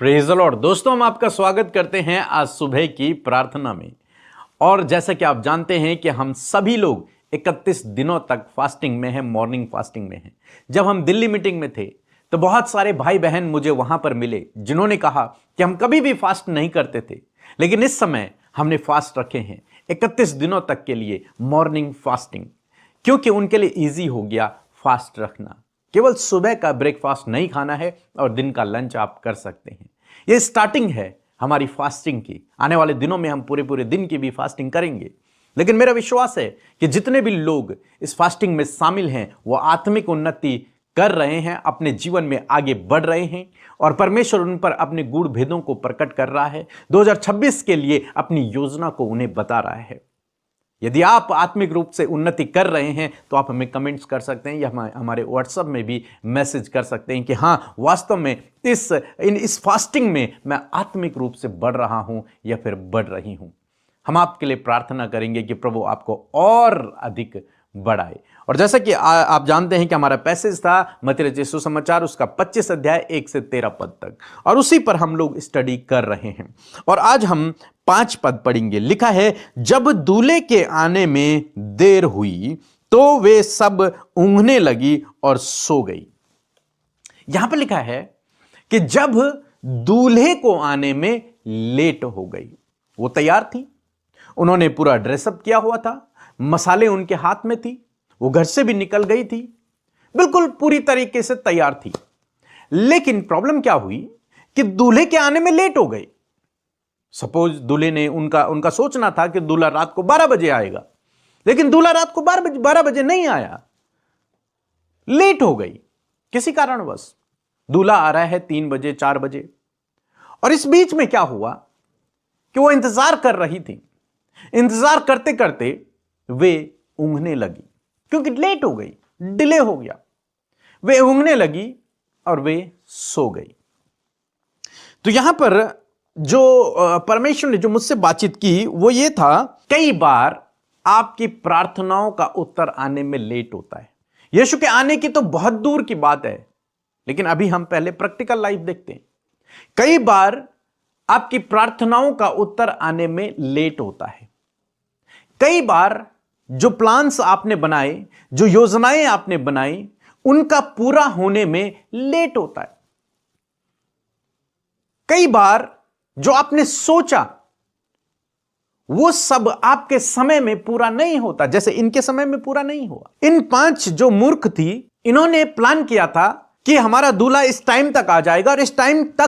Praise the Lord. दोस्तों, हम आपका स्वागत करते हैं आज सुबह की प्रार्थना में। और जैसा कि आप जानते हैं कि हम सभी लोग 31 दिनों तक फास्टिंग में हैं, मॉर्निंग फास्टिंग में हैं। जब हम दिल्ली मीटिंग में थे तो बहुत सारे भाई बहन मुझे वहां पर मिले जिन्होंने कहा कि हम कभी भी फास्ट नहीं करते थे, लेकिन इस समय हमने फास्ट रखे हैं 31 दिनों तक के लिए मॉर्निंग फास्टिंग, क्योंकि उनके लिए ईजी हो गया फास्ट रखना। केवल सुबह का ब्रेकफास्ट नहीं खाना है और दिन का लंच आप कर सकते हैं। यह स्टार्टिंग है हमारी फास्टिंग की। आने वाले दिनों में हम पूरे पूरे दिन की भी फास्टिंग करेंगे, लेकिन मेरा विश्वास है कि जितने भी लोग इस फास्टिंग में शामिल हैं वो आत्मिक उन्नति कर रहे हैं, अपने जीवन में आगे बढ़ रहे हैं और परमेश्वर उन पर अपने गूढ़ भेदों को प्रकट कर रहा है। 2026 के लिए अपनी योजना को उन्हें बता रहा है। यदि आप आत्मिक रूप से उन्नति कर रहे हैं तो आप हमें कमेंट्स कर सकते हैं या हमारे व्हाट्सएप में भी मैसेज कर सकते हैं कि हाँ, वास्तव में इस फास्टिंग में मैं आत्मिक रूप से बढ़ रहा हूं या फिर बढ़ रही हूं। हम आपके लिए प्रार्थना करेंगे कि प्रभु आपको और अधिक बढ़ाए। और जैसा कि आप जानते हैं कि हमारा पैसेज था मत्ती रचित सुसमाचार, उसका 25 अध्याय 1 से 13 पद तक, और उसी पर हम लोग स्टडी कर रहे हैं। और आज हम 5 पद पढ़ेंगे। लिखा है, जब दूल्हे के आने में देर हुई तो वे सब ऊँघने लगी और सो गई। यहां पर लिखा है कि जब दूल्हे को आने में लेट हो गई। वो तैयार थी, उन्होंने पूरा ड्रेसअप किया हुआ था, मसाले उनके हाथ में थी, वो घर से भी निकल गई थी, बिल्कुल पूरी तरीके से तैयार थी। लेकिन प्रॉब्लम क्या हुई कि दूल्हे के आने में लेट हो गई। सपोज दूल्हे ने उनका सोचना था कि दूल्हा रात को 12 बजे आएगा, लेकिन दूल्हा रात को 12 बजे नहीं आया, लेट हो गई किसी कारणवश। दूल्हा आ रहा है 3 बजे 4 बजे, और इस बीच में क्या हुआ कि वो इंतजार कर रही थी। इंतजार करते करते वे ऊँघने लगी, क्योंकि लेट हो गई, डिले हो गया। वे ऊँघने लगी और वे सो गई। तो यहां पर जो परमेश्वर ने जो मुझसे बातचीत की वो ये था, कई बार आपकी प्रार्थनाओं का उत्तर आने में लेट होता है। यीशु के आने की तो बहुत दूर की बात है, लेकिन अभी हम पहले प्रैक्टिकल लाइफ देखते हैं। कई बार आपकी प्रार्थनाओं का उत्तर आने में लेट होता है। कई बार जो प्लान्स आपने बनाए, जो योजनाएं आपने बनाई, उनका पूरा होने में लेट होता है। कई बार जो आपने सोचा वो सब आपके समय में पूरा नहीं होता, जैसे इनके समय में पूरा नहीं हुआ। इन 5 जो मूर्ख थी, इन्होंने प्लान किया था कि हमारा दूल्हा इस टाइम तक आ जाएगा और इस टाइम तक